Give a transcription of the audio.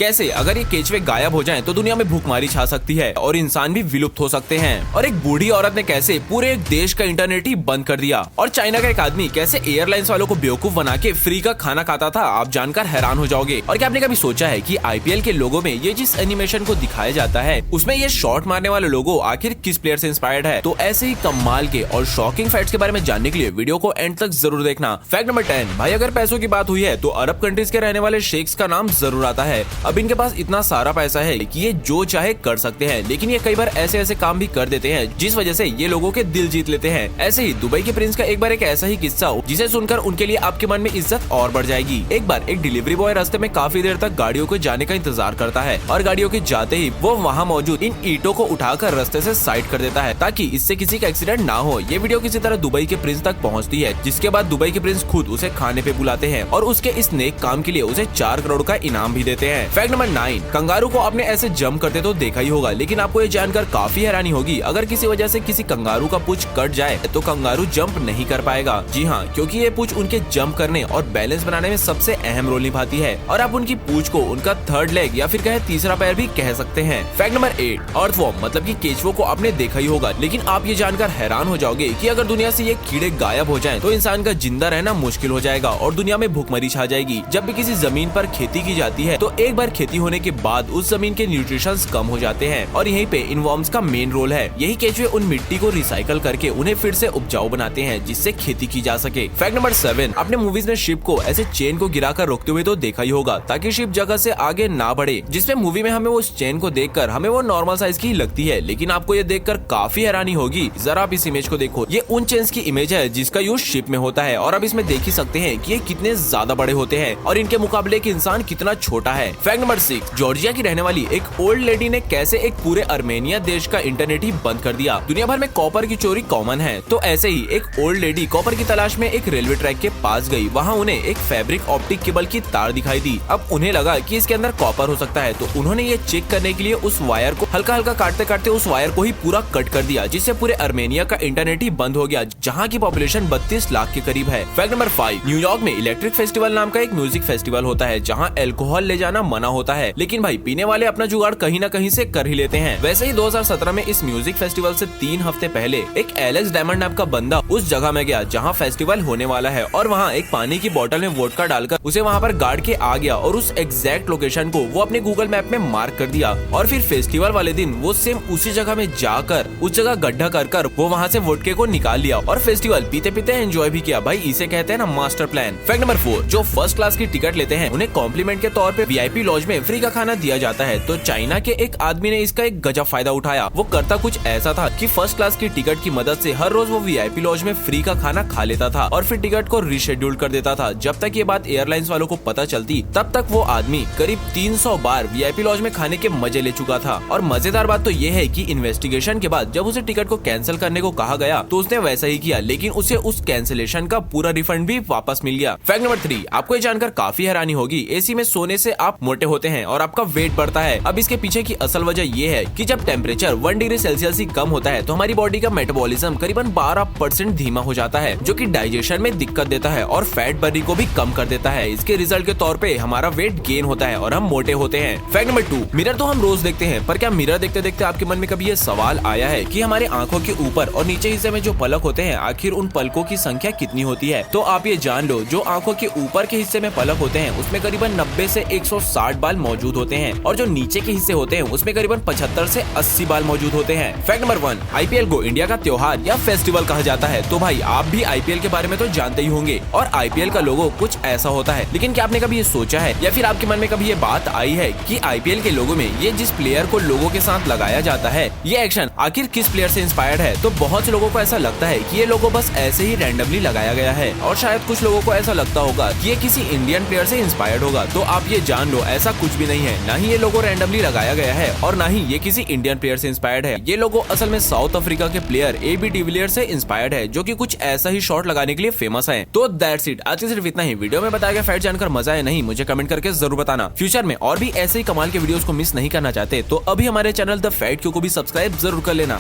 कैसे अगर ये केचवे गायब हो जाएं तो दुनिया में भूखमारी छा सकती है और इंसान भी विलुप्त हो सकते हैं। और एक बूढ़ी औरत ने कैसे पूरे एक देश का इंटरनेट ही बंद कर दिया। और चाइना का एक आदमी कैसे एयरलाइंस वालों को बेवकूफ बना के फ्री का खाना खाता था, आप जानकर हैरान हो जाओगे। और क्या आपने कभी सोचा है कि आईपीएल के लोगों में ये जिस एनिमेशन को दिखाया जाता है उसमें ये शॉट मारने वाले लोगो आखिर किस प्लेयर से इंस्पायर्ड है? तो ऐसे ही कमाल के और शॉकिंग फैक्ट्स के बारे में जानने के लिए वीडियो को एंड तक जरूर देखना। फैक्ट नंबर 10, भाई अगर पैसों की बात हुई है तो अरब कंट्रीज के रहने वाले शेख्स का नाम जरूर आता है। अब इनके पास इतना सारा पैसा है कि ये जो चाहे कर सकते हैं, लेकिन ये कई बार ऐसे ऐसे काम भी कर देते हैं जिस वजह से ये लोगों के दिल जीत लेते हैं। ऐसे ही दुबई के प्रिंस का एक बार एक ऐसा ही किस्सा हो जिसे सुनकर उनके लिए आपके मन में इज्जत और बढ़ जाएगी। एक बार एक डिलीवरी बॉय रास्ते में काफी देर तक गाड़ियों को जाने का इंतजार करता है और गाड़ियों के जाते ही वो वहाँ मौजूद इन ईंटों को उठाकर रास्ते से साइड कर देता है ताकि इससे किसी का एक्सीडेंट ना हो। ये वीडियो किसी तरह दुबई के प्रिंस तक पहुँचती है, जिसके बाद दुबई के प्रिंस खुद उसे खाने पे बुलाते हैं और उसके इस नेक काम के लिए उसे 4 करोड़ का इनाम भी देते हैं। फैक्ट नंबर 9, कंगारू को आपने ऐसे जंप करते तो देखा ही होगा, लेकिन आपको ये जानकर काफी हैरानी होगी अगर किसी वजह से किसी कंगारू का पूंछ कट जाए तो कंगारू जंप नहीं कर पाएगा। जी हाँ, क्योंकि ये पूंछ उनके जंप करने और बैलेंस बनाने में सबसे अहम रोल निभाती है और आप उनकी पूंछ को उनका थर्ड लेग या फिर कहे तीसरा पैर भी कह सकते हैं। फैक्ट नंबर 8, अर्थवॉर्म मतलब कि केचुओं को आपने देखा ही होगा, लेकिन आप ये जानकर हैरान हो जाओगे कि अगर दुनिया से ये कीड़े गायब हो जाएं तो इंसान का जिंदा रहना मुश्किल हो जाएगा और दुनिया में भूखमरी छा जाएगी। जब भी किसी जमीन पर खेती की जाती है तो एक बार खेती होने के बाद उस जमीन के न्यूट्रिशंस कम हो जाते हैं और यहीं पे इन वर्म्स का मेन रोल है। यही केचुए उन मिट्टी को रिसाइकल करके उन्हें फिर से उपजाऊ बनाते हैं जिससे खेती की जा सके। फैक्ट नंबर 7, आपने मूवीज में शिप को ऐसे चेन को गिराकर रोकते हुए तो देखा ही होगा ताकि शिप जगह से आगे ना बढ़े, जिसमें मूवी में हमें वो चेन को देखकर हमें वो नॉर्मल साइज की लगती है, लेकिन आपको ये देखकर काफी हैरानी होगी। जरा आप इस इमेज को देखो, ये उन चेन्स की इमेज है जिसका यूज शिप में होता है और अब इसमें देख ही सकते हैं कि ये कितने ज्यादा बड़े होते हैं और इनके मुकाबले एक इंसान कितना छोटा है। फैक्ट नंबर 6, जॉर्जिया की रहने वाली एक ओल्ड लेडी ने कैसे एक पूरे अर्मेनिया देश का इंटरनेट ही बंद कर दिया। दुनिया भर में कॉपर की चोरी कॉमन है, तो ऐसे ही एक ओल्ड लेडी कॉपर की तलाश में एक रेलवे ट्रैक के पास गई। वहाँ उन्हें एक फैब्रिक ऑप्टिक केबल की तार दिखाई दी। अब उन्हें लगा कि इसके अंदर कॉपर हो सकता है, तो उन्होंने ये चेक करने के लिए उस वायर को हल्का हल्का काटते काटते उस वायर को ही पूरा कट कर दिया, जिससे पूरे अर्मेनिया का इंटरनेट ही बंद हो गया, जहाँ की पॉपुलेशन 32 लाख के करीब है। फैक्ट नंबर 5, न्यूयॉर्क में इलेक्ट्रिक फेस्टिवल नाम का एक म्यूजिक फेस्टिवल होता है जहाँ अल्कोहल ले जाना मना होता है, लेकिन भाई पीने वाले अपना जुगाड़ कहीं न कहीं से कर ही लेते हैं। वैसे ही 2017 में इस म्यूजिक फेस्टिवल से 3 हफ्ते पहले एक एलेक्स डायमंड नाम का बंदा उस जगह में गया जहाँ फेस्टिवल होने वाला है और वहाँ एक पानी की बोतल में वोडका डालकर उसे वहाँ पर गाड़ के आ गया और उस एग्जैक्ट लोकेशन को वो अपने गूगल मैप में मार्क कर दिया और फिर फेस्टिवल वाले दिन वो सेम उसी जगह में जाकर उस जगह गड्ढा कर वो वहाँ से वोडके को निकाल लिया और फेस्टिवल पीते पीते एंजॉय भी किया। भाई इसे कहते हैं ना मास्टर प्लान। फैक्ट नंबर 4, जो फर्स्ट क्लास की टिकट लेते हैं उन्हें कॉम्प्लीमेंट के तौर पे वीआईपी लॉज में फ्री का खाना दिया जाता है। तो चाइना के एक आदमी ने इसका एक गजब फायदा उठाया। वो करता कुछ ऐसा था कि फर्स्ट क्लास की टिकट की मदद से हर रोज वो वीआईपी लॉज में फ्री का खाना खा लेता था और फिर टिकट को रीशेड्यूल कर देता था। जब तक ये बात एयरलाइंस वालों को पता चलती तब तक वो आदमी करीब 300 बार वीआईपी लॉज में खाने के मजे ले चुका था। और मजेदार बात तो ये है कि इन्वेस्टिगेशन के बाद जब उसे टिकट को कैंसिल करने को कहा गया तो उसने वैसा ही किया, लेकिन उसे उस कैंसिलेशन का पूरा रिफंड भी वापस मिल गया। फैक्ट नंबर 3, आपको ये जानकर काफी हैरानी होगी, एसी में सोने से आप मोटे होते हैं और आपका वेट बढ़ता है। अब इसके पीछे की असल वजह ये है कि जब टेम्परेचर 1 डिग्री सेल्सियस ही कम होता है तो हमारी बॉडी का मेटाबॉलिज्म करीबन 12% धीमा हो जाता है, जो कि डाइजेशन में दिक्कत देता है और फैट बर्निंग को भी कम कर देता है। इसके रिजल्ट के तौर पे हमारा वेट गेन होता है और हम मोटे होते हैं। फैक्ट नंबर 2, मिरर तो हम रोज देखते हैं, पर क्या मिरर देखते देखते आपके मन में कभी ये सवाल आया है कि हमारे आंखों के ऊपर और नीचे हिस्से में जो पलक होते हैं आखिर उन पलकों की संख्या कितनी होती है? तो आप ये जान लो, जो आंखों के ऊपर के हिस्से में पलक होते हैं उसमें करीबन 90 से 160 बाल मौजूद होते हैं और जो नीचे के हिस्से होते हैं उसमें करीबन 75 से 80 बाल मौजूद होते हैं। फैक्ट नंबर 1, आईपीएल को इंडिया का त्योहार या फेस्टिवल कहा जाता है। तो भाई आप भी आईपीएल के बारे में तो जानते ही होंगे और आईपीएल का लोगो कुछ ऐसा होता है, लेकिन क्या आपने कभी ये सोचा है या फिर आपके मन में कभी ये बात आई है कि आईपीएल के लोगो में ये जिस प्लेयर को लोगो के साथ लगाया जाता है ये एक्शन आखिर किस प्लेयर से इंस्पायर्ड है? तो बहुत से लोगों को ऐसा लगता है कि ये लोगो बस ऐसे ही रैंडमली लगाया गया है और शायद कुछ लोगों को ऐसा लगता होगा कि ये किसी इंडियन प्लेयर से इंस्पायर्ड होगा। तो आप ये जान लो, ऐसा कुछ भी नहीं है। ना ही ये लोगो रैंडमली लगाया गया है और ना ही ये किसी इंडियन प्लेयर से इंस्पायर्ड है। ये लोगो असल में साउथ अफ्रीका के प्लेयर AB डिविलियर्स से इंस्पायर्ड है, जो कि कुछ ऐसा ही शॉट लगाने के लिए फेमस है। तो दैट्स इट, आज सिर्फ इतना ही। वीडियो में बताया गया फैक्ट जानकर मजा है नहीं, मुझे कमेंट करके जरूर बताना। फ्यूचर में और भी ऐसे ही कमाल के वीडियोस को मिस नहीं करना चाहते तो अभी हमारे चैनल द फैक्ट को भी सब्सक्राइब जरूर कर लेना।